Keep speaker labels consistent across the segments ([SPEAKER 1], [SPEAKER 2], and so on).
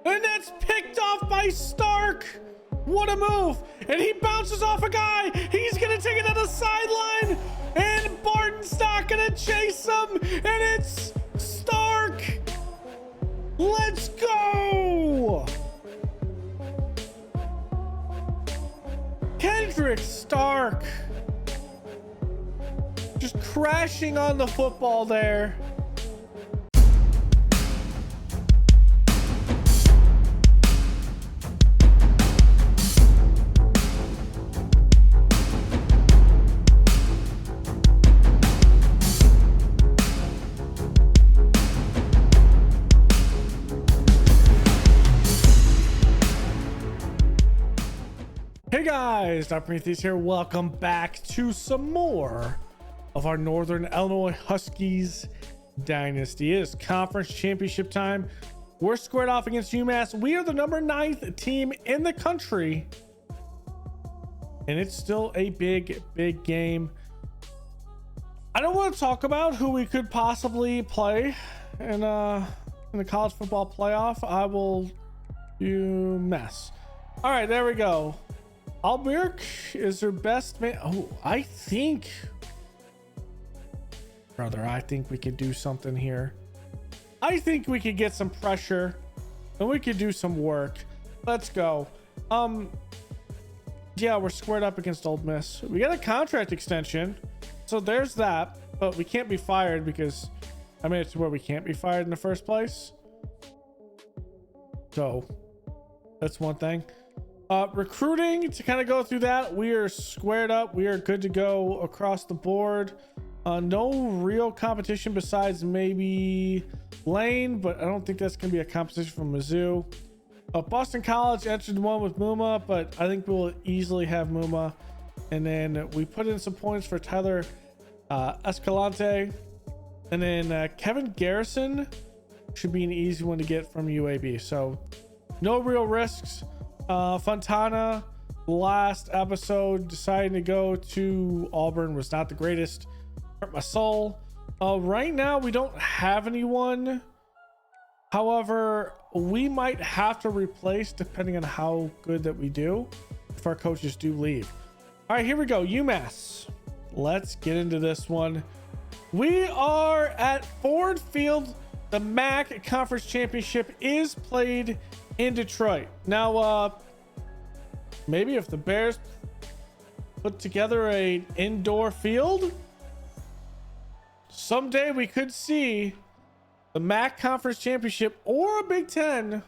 [SPEAKER 1] And that's picked off by Stark. What a move. And he bounces off a guy. He's going to take it to the sideline. And Barton's not going to chase him. And it's Stark. Let's go. Kendrick Stark. Just crashing on the football there. Hey guys, Dr. Prometheus here. Welcome back to some more of our Northern Illinois Huskies Dynasty. It is conference championship time. We're squared off against UMASS. We are the number 9th team in the country. And it's still a big game. I don't want to talk about who we could possibly play in the college football playoff. I will UMass. All right, there we go. Albirk is her best man. Oh, I think we could do something here. I think we could get some pressure and we could do some work. Let's go. Yeah, we're squared up against Ole Miss. We got a contract extension, so there's that, but we can't be fired because I made it to where we can't be fired in the first place. So that's one thing. Recruiting, to kind of go through that, we are squared up. We are good to go across the board. No real competition besides maybe Lane, but I don't think that's going to be a competition from Mizzou. Boston College entered one with Muma, but I think we'll easily have Muma. And then we put in some points for Tyler Escalante. And then Kevin Garrison should be an easy one to get from UAB. So no real risks. Fontana, last episode, deciding to go to Auburn was not the greatest. Hurt my soul. Right now we don't have anyone. However, we might have to replace depending on how good that we do if our coaches do leave. All right, here we go. UMass. Let's get into this one. We are at Ford Field. The MAC Conference Championship is played in Detroit. Now, maybe if the Bears put together an indoor field, someday we could see the MAC Conference Championship or a Big Ten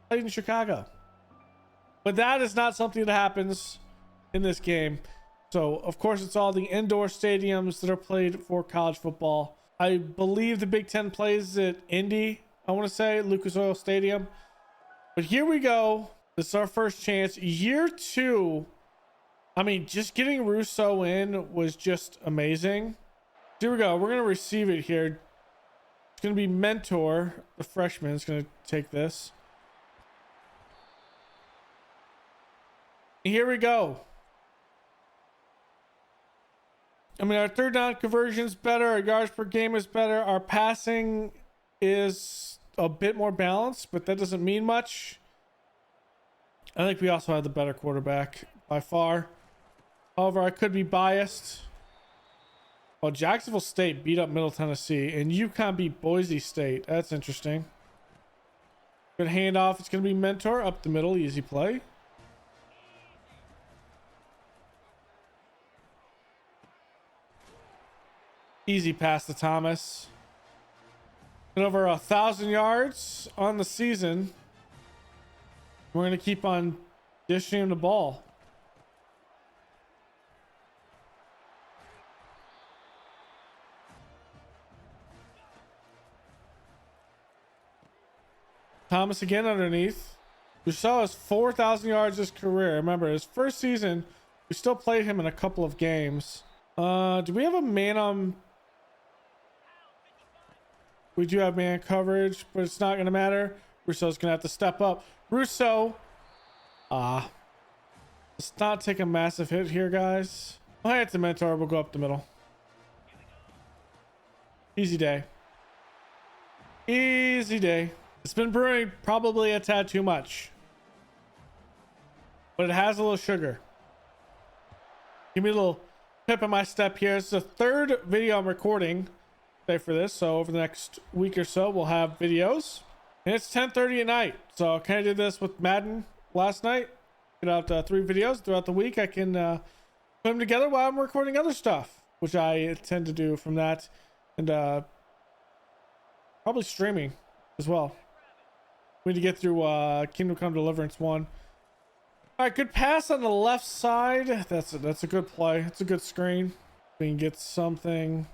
[SPEAKER 1] played in Chicago. But that is not something that happens in this game. So, of course, it's all the indoor stadiums that are played for college football. I believe the Big Ten plays at Indy. I want to say Lucas Oil Stadium. But here we go. This is our first chance. Year 2. I mean, just getting Russo in was just amazing. Here we go. We're going to receive it here. It's going to be Mentor. The freshman is going to take this. And here we go. I mean, our third down conversion is better. Our yards per game is better. Our passing is a bit more balanced, but that doesn't mean much. I think we also have the better quarterback by far. However, I could be biased. Well, Jacksonville State beat up Middle Tennessee, and UConn beat Boise State. That's interesting. Good handoff. It's going to be Mentor up the middle. Easy play. Easy pass to Thomas. And over 1,000 yards on the season. We're going to keep on dishing him the ball. Thomas again underneath. We saw his 4,000 yards his career. Remember, his first season, we still played him in a couple of games. Do we have a man on? We do have man coverage, but it's not going to matter. Russo's going to have to step up. Russo. Let's not take a massive hit here, guys. I'll hand it to Mentor. We'll go up the middle. Easy day. Easy day. It's been brewing probably a tad too much, but it has a little sugar. Give me a little pip in my step here. It's the third video I'm recording today for this, so over the next week or so we'll have videos, and it's 10:30 at night. So I kind of did this with Madden last night. Get out 3 videos throughout the week. I can put them together while I'm recording other stuff, which I tend to do from that, and probably streaming as well. We need to get through Kingdom Come Deliverance 1. All right, good pass on the left side. That's a good play. It's a good screen. We can get something.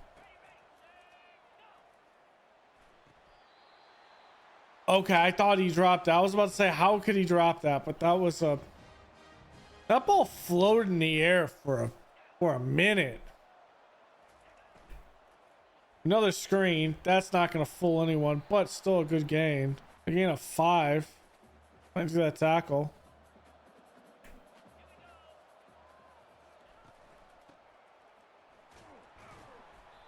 [SPEAKER 1] Okay, I thought he dropped that. I was about to say, how could he drop that? But that was that ball floated in the air for a minute. Another screen. That's not going to fool anyone, but still a good gain. A gain of 5. Thanks to that tackle.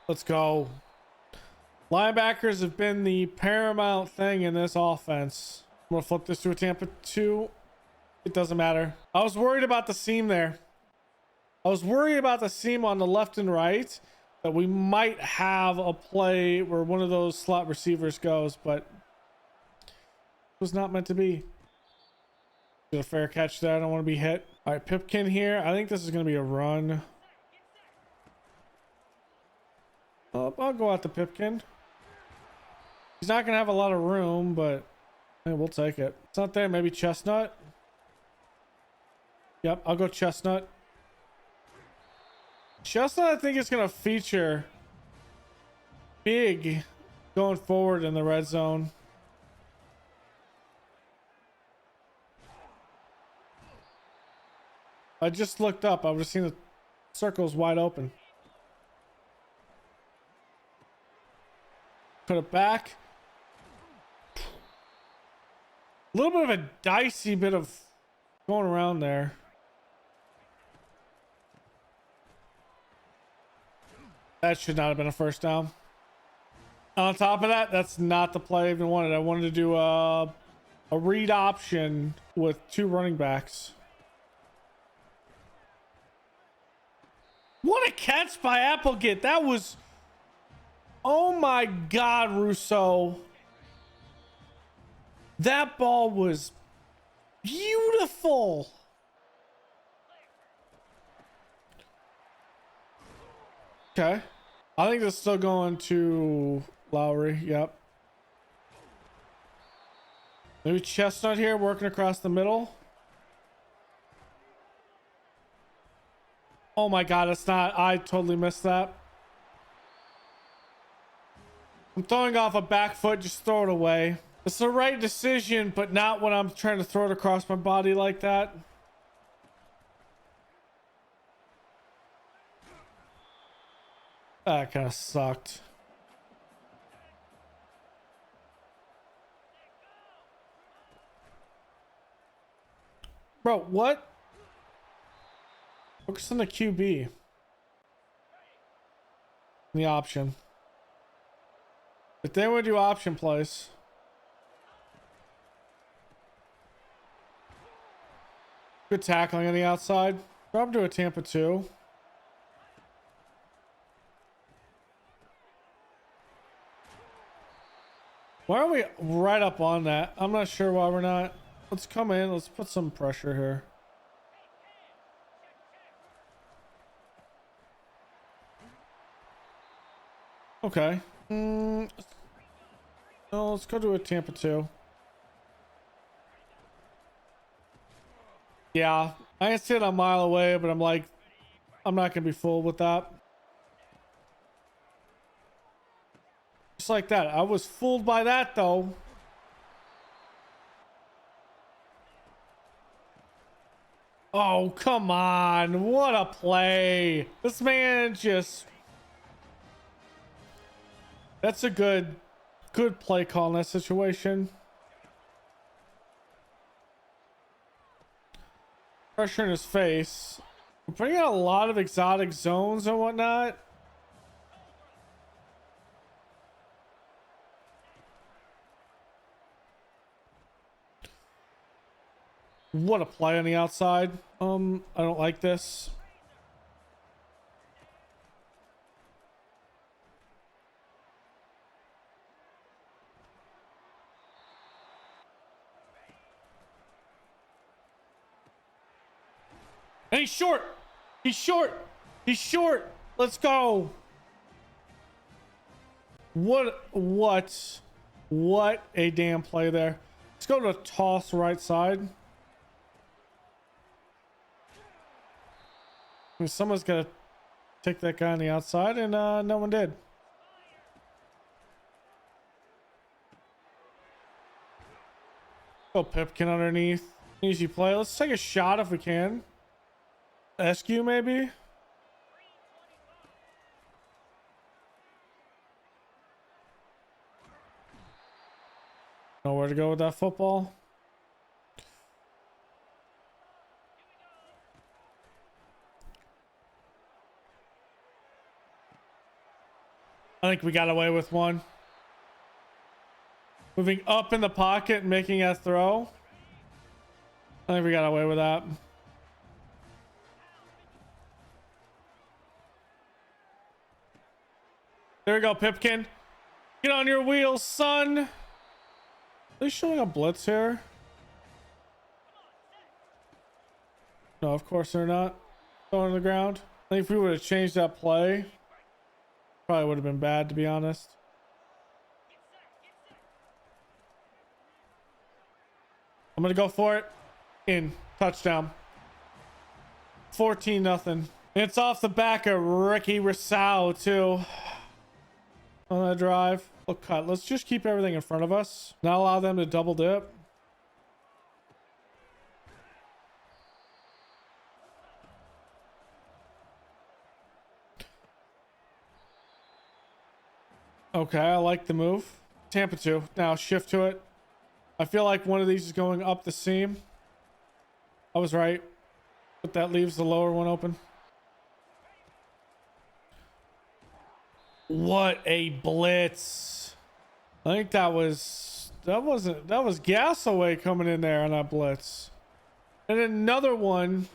[SPEAKER 1] Let's go. Linebackers have been the paramount thing in this offense. I'm going to flip this to a Tampa 2. It doesn't matter. I was worried about the seam there. I was worried about the seam on the left and right, that we might have a play where one of those slot receivers goes, but it was not meant to be. Get a fair catch there. I don't want to be hit. All right, Pipkin here. I think this is going to be a run. I'll go out to Pipkin. He's not going to have a lot of room, but hey, we'll take it. It's not there. Maybe Chestnut. Yep, I'll go Chestnut. Chestnut, I think, is going to feature big going forward in the red zone. I just looked up. I would have seen the circles wide open. Put it back. A little bit of a dicey bit of going around there. That should not have been a first down. On top of that, that's not the play I even wanted. I wanted to do a read option with 2 running backs. What a catch by Applegate. That was... Oh my God, Rousseau. That ball was beautiful. Okay. I think it's still going to Lowry. Yep. Maybe Chestnut here working across the middle. Oh my God, it's not. I totally missed that. I'm throwing off a back foot. Just throw it away. It's the right decision, but not when I'm trying to throw it across my body like that. That kind of sucked. Bro, what? Focus on the QB. The option. If they would do option plays. Good tackling on the outside. Drop to a Tampa 2. Why are we right up on that? I'm not sure why we're not. Let's come in. Let's put some pressure here. Okay. No, let's go to a Tampa 2. Yeah, I can see it a mile away, but I'm like, I'm not gonna be fooled with that. Just like that. I was fooled by that though. Oh, come on. What a play. This man just... That's a good play call in that situation. Pressure in his face. We're putting out a lot of exotic zones and whatnot. What a play on the outside. I don't like this. And he's short. He's short. He's short. Let's go. What a damn play there. Let's go to toss right side. I mean, someone's got to take that guy on the outside, and no one did. Go Pipkin underneath. Easy play. Let's take a shot if we can. SQ maybe? Nowhere to go with that football. I think we got away with one. Moving up in the pocket and making a throw. I think we got away with that. There we go, Pipkin. Get on your wheels, son. Are they showing a blitz here? No, of course they're not. Going to the ground. I think if we would have changed that play, probably would have been bad, to be honest. I'm going to go for it. In. Touchdown. 14-0. It's off the back of Ricky Rousseau, too. On that drive. Look, cut. Let's just keep everything in front of us. Not allow them to double dip. Okay, I like the move. Tampa 2. Now shift to it. I feel like one of these is going up the seam. I was right. But that leaves the lower one open. What a blitz. I think that was Gasaway coming in there on that blitz. And another one.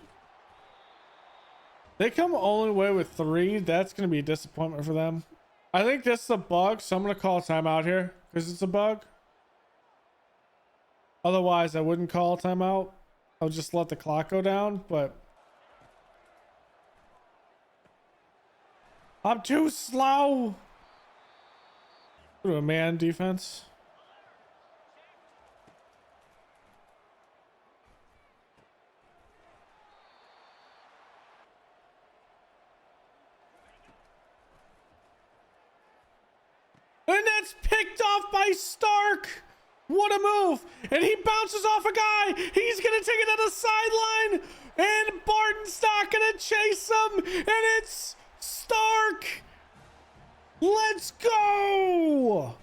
[SPEAKER 1] They come only away with 3. That's going to be a disappointment for them. I think this is a bug, so I'm going to call a timeout here because it's a bug. Otherwise, I wouldn't call a timeout. I'll just let the clock go down, but I'm too slow. Do a man defense. And that's picked off by Stark. What a move. And he bounces off a guy. He's going to take it on the sideline. And Barton's not going to chase him. And it's Stark. Let's go.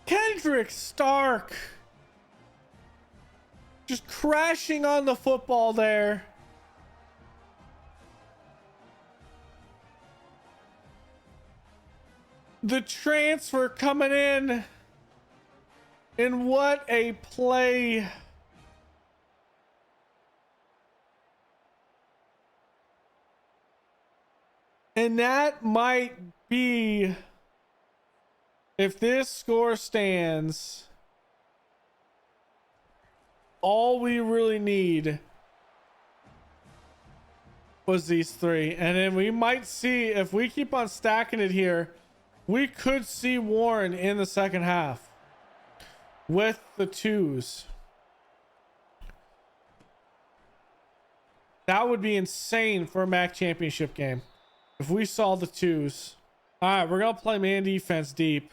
[SPEAKER 1] Kendrick Stark. Just crashing on the football there. The transfer coming in. And what a play. And that might be, if this score stands, all we really need was these 3. And then we might see, if we keep on stacking it here, we could see Warren in the second half with the 2s. That would be insane for a MAC championship game if we saw the 2s. All right, we're going to play man defense deep.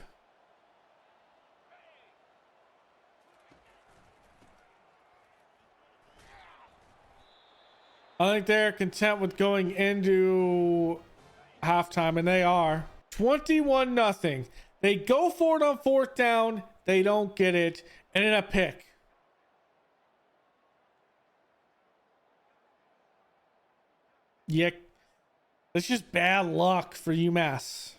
[SPEAKER 1] I think they're content with going into halftime, and they are. 21-0. They go for it on 4th down. They don't get it. And then a pick. Yeah. That's just bad luck for UMass.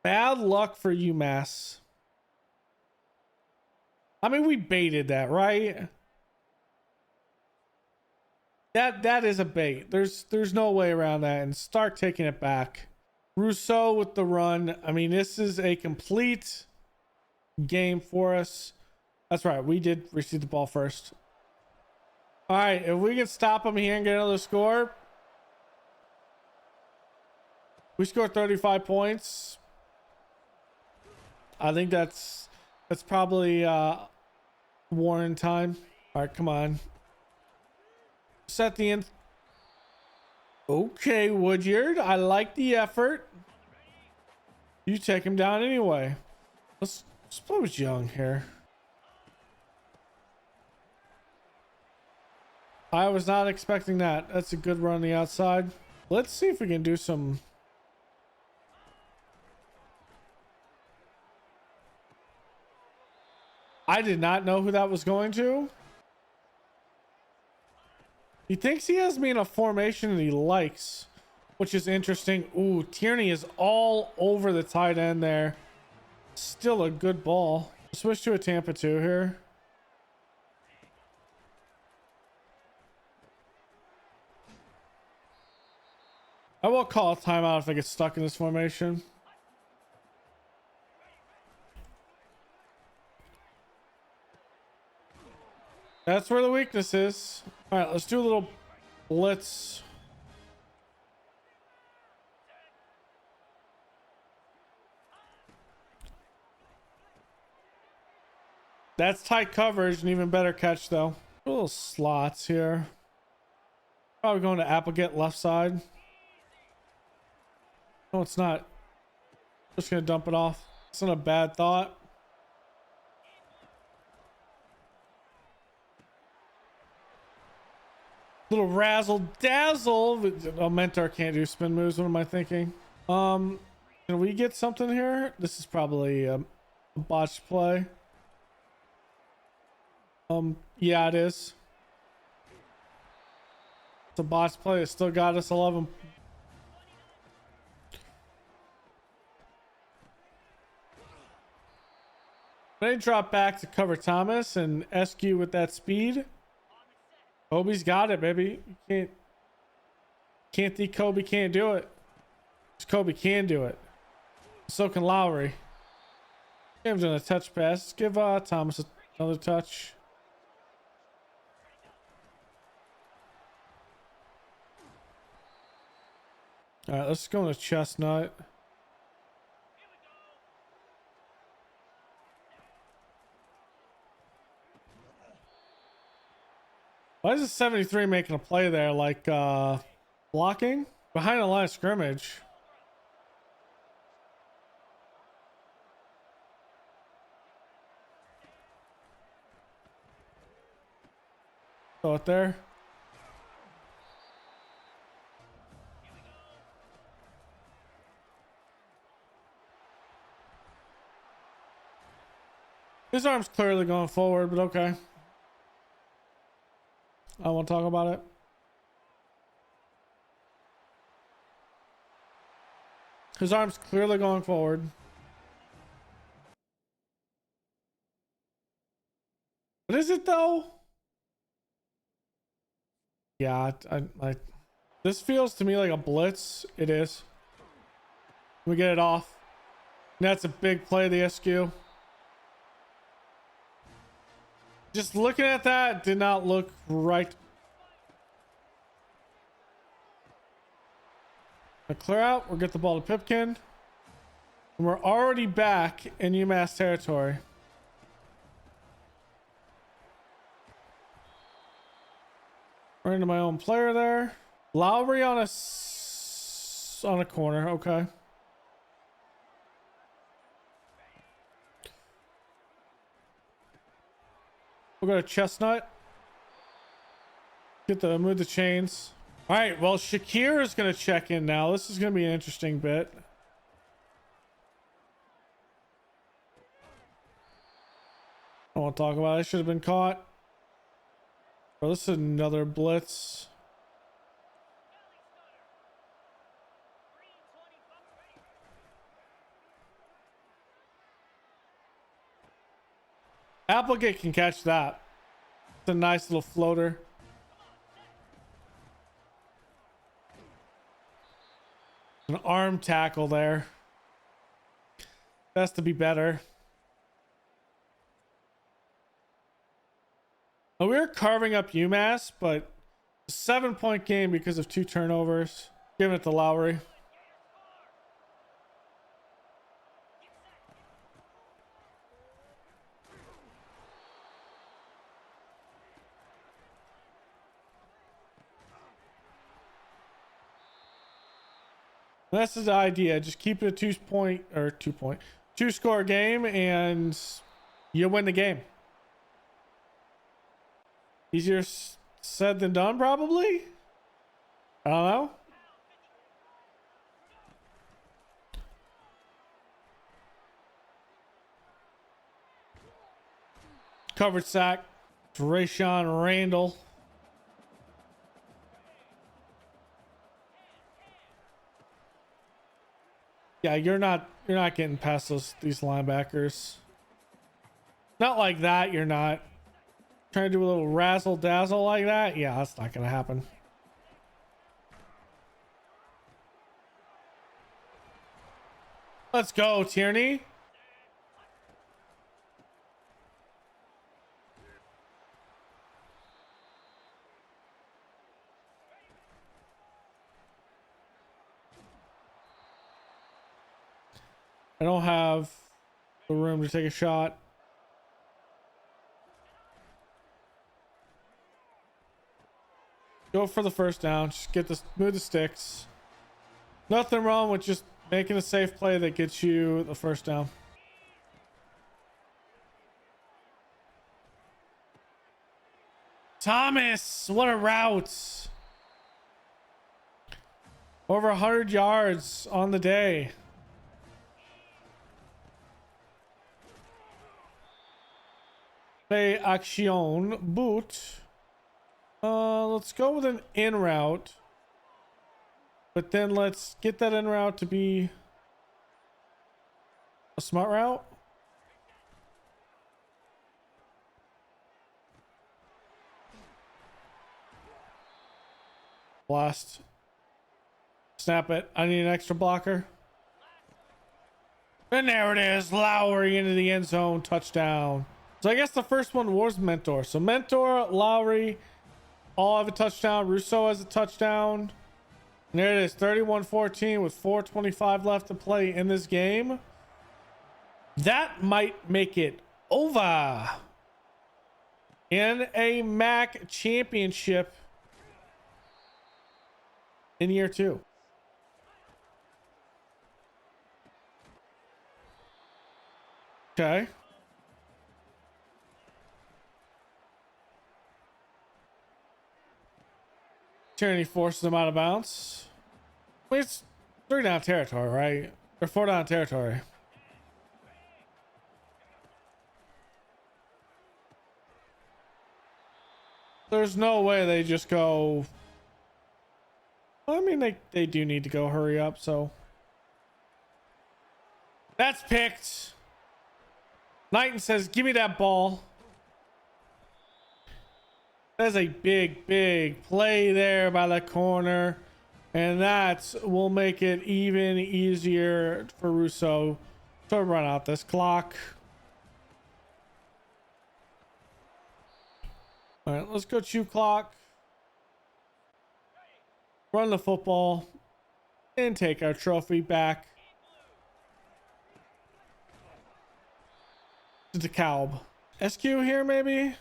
[SPEAKER 1] Bad luck for UMass. I mean, we baited that, right? That is a bait. There's no way around that. And Stark taking it back. Rousseau with the run. I mean, this is a complete game for us. That's right. We did receive the ball first. All right. If we can stop them here and get another score. We scored 35 points. I think that's probably Warren time. All right, come on. Set the in. Okay, Woodyard. I like the effort. You take him down anyway. Let's play with Young here. I was not expecting that. That's a good run on the outside. Let's see if we can do some. I did not know who that was going to. He thinks he has me in a formation that he likes, which is interesting. Ooh, Tierney is all over the tight end there. Still a good ball. Switch to a Tampa 2 here. I will call a timeout if I get stuck in this formation. That's where the weakness is. All right, let's do a little blitz. That's tight coverage, an even better catch though. Little slots here. Probably going to Applegate left side. No, it's not. Just gonna dump it off. It's not a bad thought. Little razzle dazzle. A mentor can't do spin moves. What am I thinking? Can we get something here? This is probably a botched play. Yeah, it is. It's a botched play. It still got us 11. They drop back to cover Thomas and SQ with that speed. Kobe's got it, baby. You can't think Kobe can't do it. Kobe can do it. So can Lowry. Give him a touch pass. Give Thomas another touch. All right, let's go into Chestnut. Why is the 73 making a play there? Like blocking behind the line of scrimmage. Throw it there. His arm's clearly going forward, but okay. I won't talk about it. His arm's clearly going forward. What is it though? Yeah, I this feels to me like a blitz. It is. We get it off. That's a big play, the SQ. Just looking at that did not look right. A clear out. We'll get the ball to Pipkin. And we're already back in UMass territory. Right into my own player there. Lowry on a corner. Okay. We'll go to Chestnut. Move the chains. All right. Well, Shakir is going to check in now. This is going to be an interesting bit. I won't talk about it. I should have been caught. Bro, this is another blitz. Applegate can catch that. It's a nice little floater. An arm tackle there. Has to be better. Well, we were carving up UMass, but 7-point game because of 2 turnovers. Giving it to Lowry. That's the idea. Just keep it a 2-score game and you win the game. Easier said than done, probably. I don't know. Covered sack. Rayshawn Randall. Yeah, you're not getting past these linebackers. Not like that, you're not. Trying to do a little razzle dazzle like that? Yeah, that's not gonna happen. Let's go, Tierney. I don't have the room to take a shot. Go for the first down. Just move the sticks. Nothing wrong with just making a safe play that gets you the first down. Thomas, what a route. Over 100 yards on the day. Play action boot. Let's go with an in route, but then let's get that in route to be a smart route. Blast. Snap it. I need an extra blocker. And there it is. Lowry into the end zone. Touchdown. So I guess the first one was Mentor. So Mentor, Lowry, all have a touchdown. Rousseau has a touchdown. And there it is. 31-14 with 4:25 left to play in this game. That might make it over in a MAC championship in year 2. Okay. Tierney forces him out of bounds. Wait, it's 3 down territory, right? Or 4 down territory. There's no way they just go. Well, I mean, they do need to go hurry up, so. That's picked. Knighton says, give me that ball. There's a big play there by the corner. And that will make it even easier for Rousseau to run out this clock. All right, let's go chew clock. Run the football. And take our trophy back to the DeKalb. SQ here, maybe?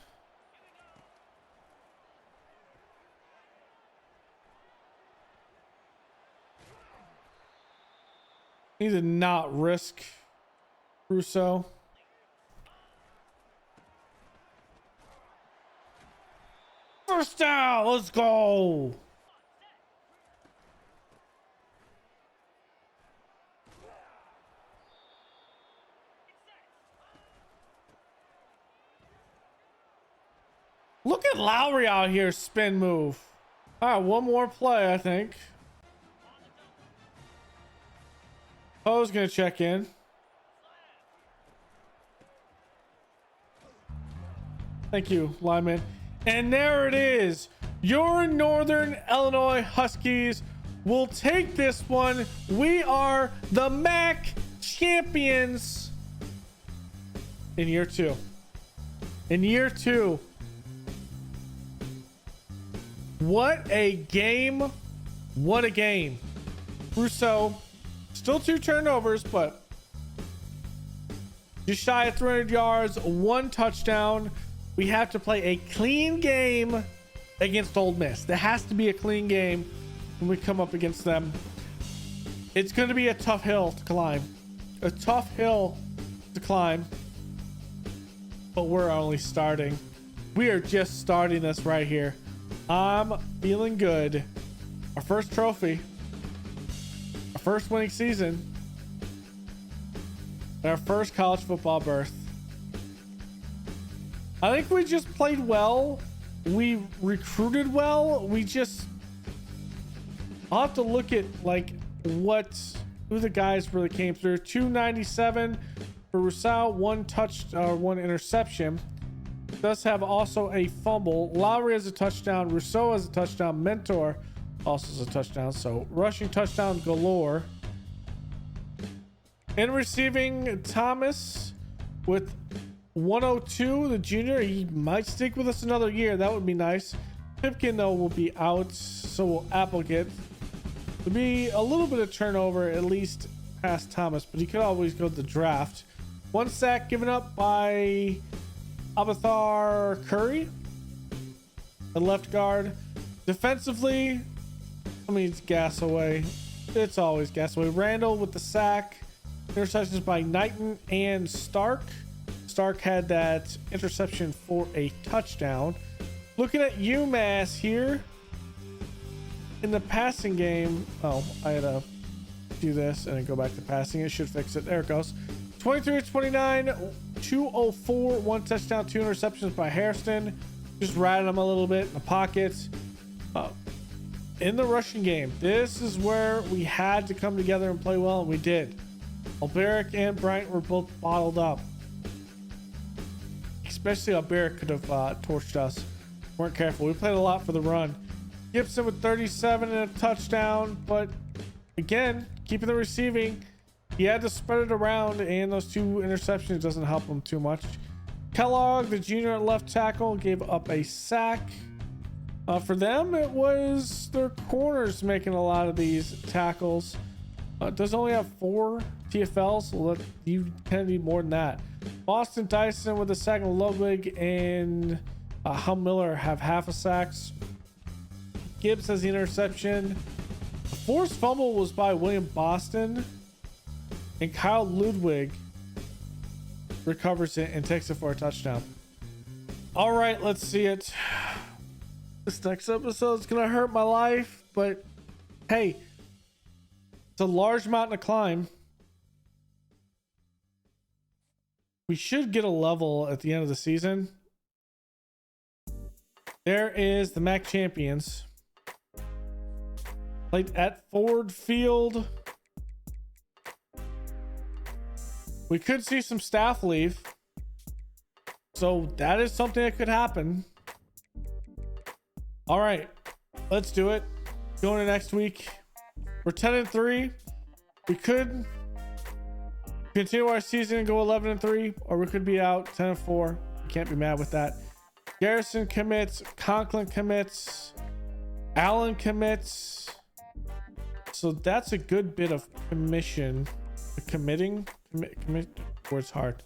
[SPEAKER 1] Need to not risk Rousseau. First down, let's go. Look at Lowry out here, spin move. All right, one more play, I think. Poe's gonna check in. Thank you, lineman. And there it is. Your Northern Illinois Huskies will take this one. We are the MAC champions in year two. In year two. What a game. What a game. Rousseau, still 2 turnovers, but just shy of 300 yards, 1 touchdown. We have to play a clean game against Ole Miss. There has to be a clean game when we come up against them. It's going to be a tough hill to climb. A tough hill to climb. But we're only starting. We are just starting this right here. I'm feeling good. Our first trophy. Our first winning season. And our first college football berth. I think we just played well. We recruited well. I'll have to look at like who the guys really came through. 297 for Rousseau, 1 interception. Does have also a fumble. Lowry has a touchdown. Rousseau has a touchdown. Mentor also has a touchdown. So rushing touchdown galore. In receiving, Thomas with 102, the junior. He might stick with us another year. That would be nice. Pipkin though will be out, so will Applegate. There'll be a little bit of turnover, at least past Thomas, but he could always go to the draft. 1 sack given up by Abathar Curry, the left guard. Defensively, I mean, it's gas away. It's always gas away. Randall with the sack. Interceptions by Knighton and Stark. Stark had that interception for a touchdown. Looking at UMass here in the passing game. Oh, I had to do this and then go back to passing. It should fix it. There it goes. 23-29, 204, 1 touchdown, 2 interceptions by Hairston. Just riding them a little bit in the pockets. In the rushing game, this is where we had to come together and play well, and we did. Alberic and Bryant were both bottled up. Especially Alberic could have torched us. Weren't careful. We played a lot for the run. Gibson with 37 and a touchdown, but again, keeping the receiving. He had to spread it around, and those 2 interceptions doesn't help him too much. Kellogg, the junior at left tackle, gave up a sack. For them, it was their corners making a lot of these tackles. It does only have 4 TFLs, so you tend to need more than that. Boston Dyson with a sack, Ludwig and Hum Miller have half a sacks. Gibbs has the interception. The forced fumble was by William Boston, and Kyle Ludwig recovers it and takes it for a touchdown. All right, let's see it. This next episode is gonna hurt my life, but hey, it's a large mountain to climb. We should get a level at the end of the season. There is the MAC champions. Played at Ford Field. We could see some staff leave. So that is something that could happen. All right, let's do it. Going to next week. We're 10-3. We could continue our season and go 11-3, or we could be out 10-4. Can't be mad with that. Garrison commits. Conklin commits. Allen commits. So that's a good bit of committing. Word's hard.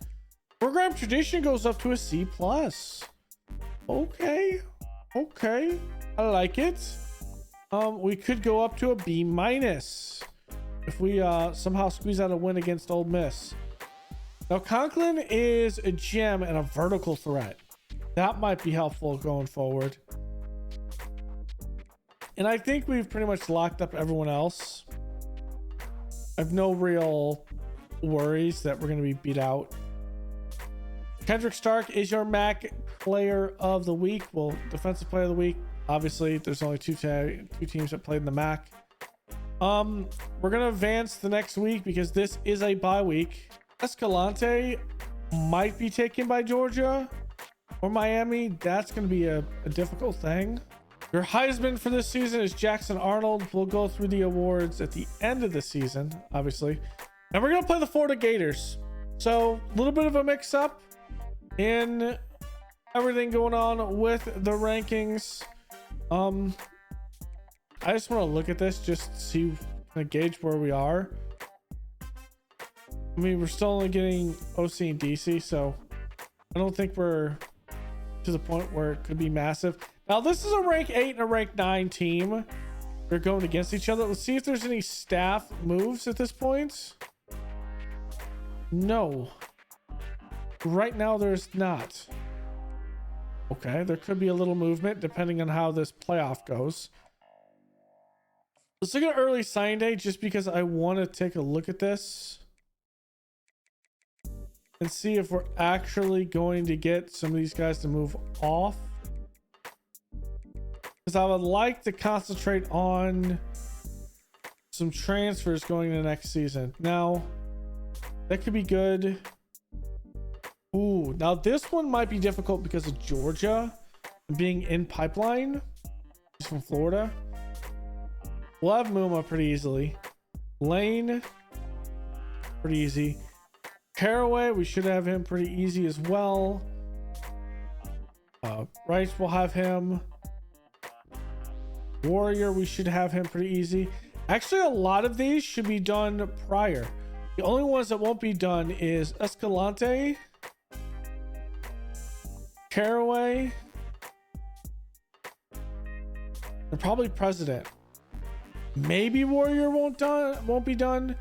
[SPEAKER 1] Program tradition goes up to a C+. Okay. I like it. We could go up to a B- if we somehow squeeze out a win against Ole Miss. Now Conklin is a gem and a vertical threat. That might be helpful going forward. And I think we've pretty much locked up everyone else. I have no real worries that we're going to be beat out. Kendrick Stark is your MAC player of the week. Well, defensive player of the week. Obviously, there's only two teams that played in the MAC. We're going to advance the next week because this is a bye week. Escalante might be taken by Georgia. or Miami, that's going to be a difficult thing. Your Heisman for this season is Jackson Arnold. We'll go through the awards at the end of the season, obviously. And we're going to play the Florida Gators. So a little bit of a mix up in everything going on with the rankings. I just want to look at this just to see, kind of gauge where we are. I mean, we're still only getting OC and DC, so I don't think we're to the point where it could be massive. Now, this is a rank 8 and a rank 9 team. They're going against each other. Let's see if there's any staff moves at this point. No. Right now, there's not. Okay, there could be a little movement depending on how this playoff goes. Let's look at early sign day just because I want to take a look at this and see if we're actually going to get some of these guys to move off. Because I would like to concentrate on some transfers going into next season. Now, that could be good. Ooh, now this one might be difficult because of Georgia being in pipeline. He's from Florida. We'll have Muma pretty easily. Lane, pretty easy. Caraway, we should have him pretty easy as well. Rice, we'll have him. Warrior, we should have him pretty easy. Actually, a lot of these should be done prior. The only ones that won't be done is Escalante, Caraway, and probably President. Maybe Warrior won't be done,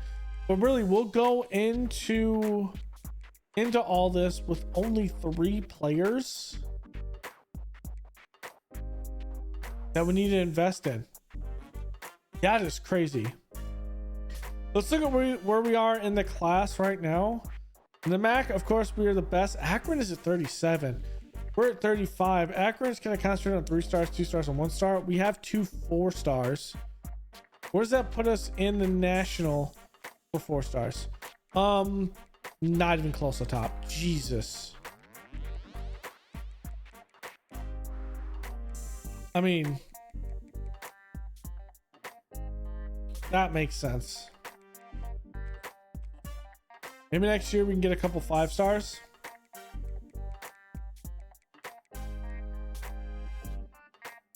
[SPEAKER 1] but really we'll go into all this with only 3 players that we need to invest in. That is crazy. Let's look at where we are in the class right now. In the MAC, of course, we are the best. Akron is at 37. We're at 35. Akron is going to concentrate on 3 stars, 2 stars, and 1 star. We have 2 4 stars. Where does that put us in the national for 4 stars? Not even close to top. Jesus. I mean, that makes sense. Maybe next year we can get a couple 5 stars.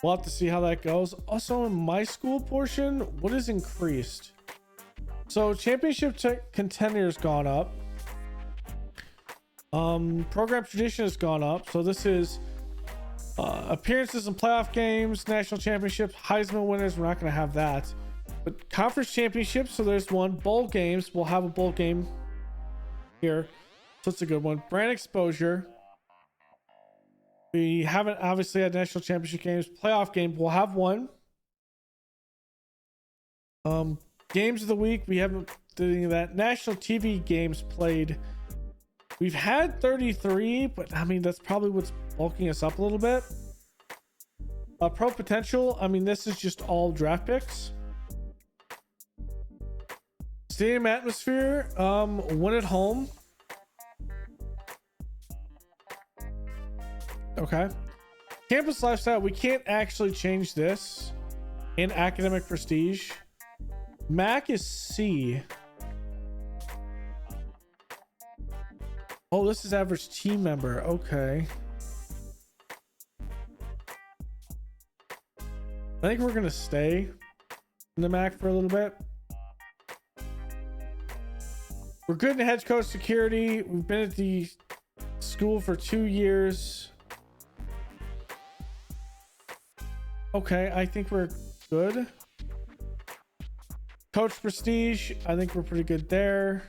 [SPEAKER 1] We'll have to see how that goes. Also, in my school portion, what is increased? So championship contender has gone up. Program tradition has gone up. So this is appearances in playoff games, national championships, Heisman winners. We're not going to have that. But conference championships, so there's one. Bowl games, we'll have a bowl game here. So it's a good one. Brand exposure. We haven't obviously had national championship games. Playoff game, we'll have one. Games of the week, we haven't done any of that. National TV games played. We've had 33, but I mean, that's probably what's bulking us up a little bit. Pro potential, I mean, this is just all draft picks. Stadium atmosphere, win at home. Okay. Campus lifestyle, we can't actually change this. In academic prestige, MAC is C. Oh, this is average team member. Okay. I think we're gonna stay in the MAC for a little bit. We're good in head coach security. We've been at the school for 2 years. Okay, I think we're good. Coach prestige, I think we're pretty good there.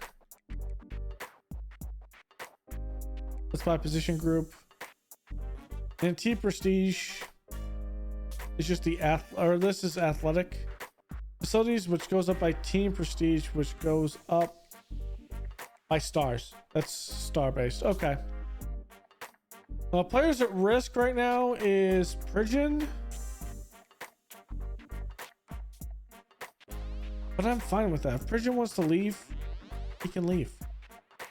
[SPEAKER 1] That's my position group. And T prestige is just the this is athletic facilities, which goes up by team prestige, which goes up by stars. That's star based. Okay. Players at risk right now is Pridgeon. But I'm fine with that. If Pridgeon wants to leave, he can leave.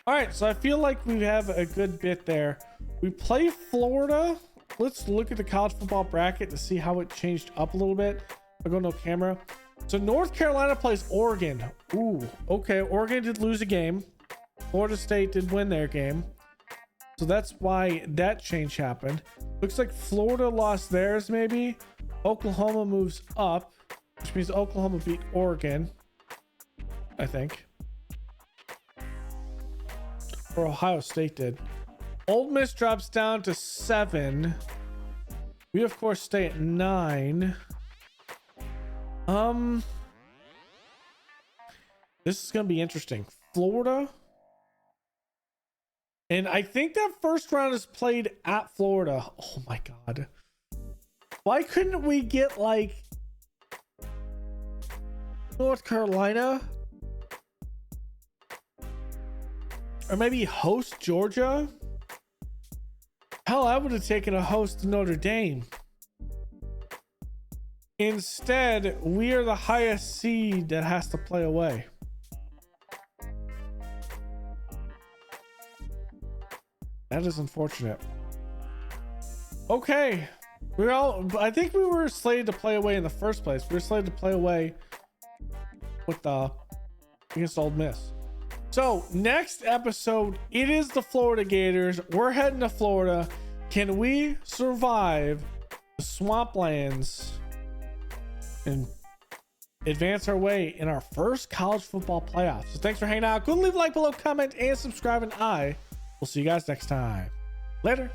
[SPEAKER 1] All right, so I feel like we have a good bit there. We play Florida. Let's look at the college football bracket to see how it changed up a little bit. I'll go no camera. So North Carolina plays Oregon. Ooh, okay. Oregon did lose a game. Florida State did win their game. So that's why that change happened. Looks like Florida lost theirs maybe. Oklahoma moves up, which means Oklahoma beat Oregon, I think. Or Ohio State did. Ole Miss drops down to 7. We of course stay at 9. This is gonna be interesting. Florida. And I think that first round is played at Florida. Oh my God. Why couldn't we get like North Carolina? Or maybe host Georgia? Hell, I would have taken a host Notre Dame. Instead, we are the highest seed that has to play away. That is unfortunate. Okay. I think we were slated to play away in the first place. We were slated to play away with against Ole Miss. So next episode, it is the Florida Gators. We're heading to Florida. Can we survive the swamplands and advance our way in our first college football playoffs? So thanks for hanging out. Go leave a like below, comment, and subscribe, and I will see you guys next time. Later.